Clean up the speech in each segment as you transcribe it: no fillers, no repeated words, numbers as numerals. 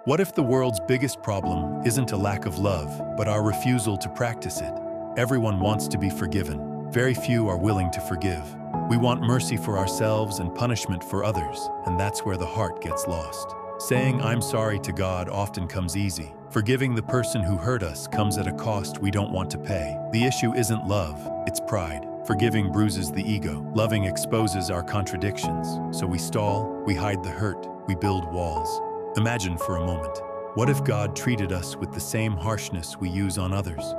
What if the world's biggest problem isn't a lack of love, but our refusal to practice it? Everyone wants to be forgiven. Very few are willing to forgive. We want mercy for ourselves and punishment for others, and that's where the heart gets lost. Saying "I'm sorry" to God often comes easy. Forgiving the person who hurt us comes at a cost we don't want to pay. The issue isn't love, it's pride. Forgiving bruises the ego. Loving exposes our contradictions. So we stall, we hide the hurt, we build walls. Imagine for a moment, what if God treated us with the same harshness we use on others?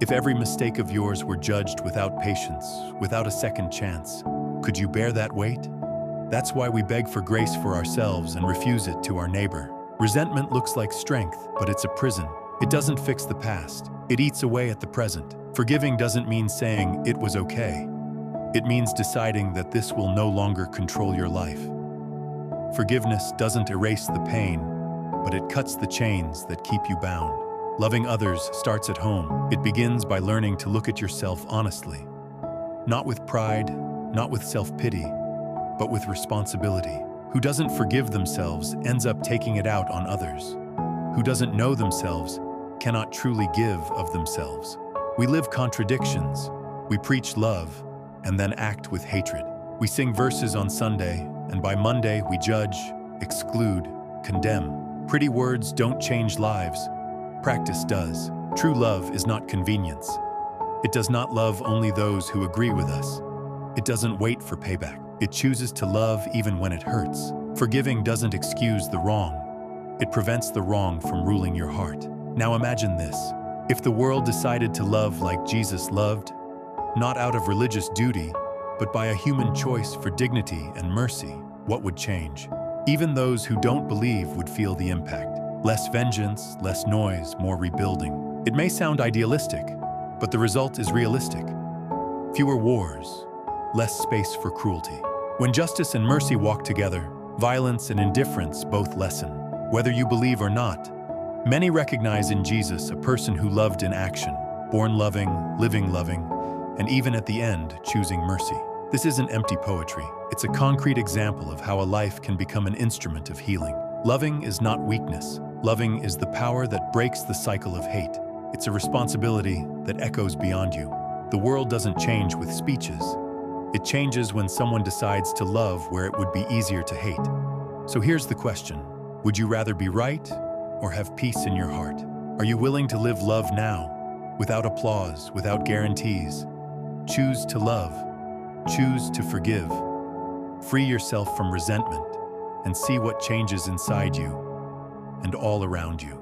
If every mistake of yours were judged without patience, without a second chance, could you bear that weight? That's why we beg for grace for ourselves and refuse it to our neighbor. Resentment looks like strength, but it's a prison. It doesn't fix the past. It eats away at the present. Forgiving doesn't mean saying "it was okay." It means deciding that this will no longer control your life. Forgiveness doesn't erase the pain, but it cuts the chains that keep you bound. Loving others starts at home. It begins by learning to look at yourself honestly. Not with pride, not with self-pity, but with responsibility. Who doesn't forgive themselves ends up taking it out on others. Who doesn't know themselves cannot truly give of themselves. We live contradictions. We preach love and then act with hatred. We sing verses on Sunday, and by Monday we judge, exclude, condemn. Pretty words don't change lives. Practice does. True love is not convenience. It does not love only those who agree with us. It doesn't wait for payback. It chooses to love even when it hurts. Forgiving doesn't excuse the wrong. It prevents the wrong from ruling your heart. Now imagine this. If the world decided to love like Jesus loved, not out of religious duty, but by a human choice for dignity and mercy, what would change? Even those who don't believe would feel the impact. Less vengeance, less noise, more rebuilding. It may sound idealistic, but the result is realistic. Fewer wars, less space for cruelty. When justice and mercy walk together, violence and indifference both lessen. Whether you believe or not, many recognize in Jesus a person who loved in action, born loving, living loving, and even at the end, choosing mercy. This isn't empty poetry. It's a concrete example of how a life can become an instrument of healing. Loving is not weakness. Loving is the power that breaks the cycle of hate. It's a responsibility that echoes beyond you. The world doesn't change with speeches. It changes when someone decides to love where it would be easier to hate. So here's the question. Would you rather be right or have peace in your heart? Are you willing to live love now, without applause, without guarantees? Choose to love. Choose to forgive. Free yourself from resentment and see what changes inside you and all around you.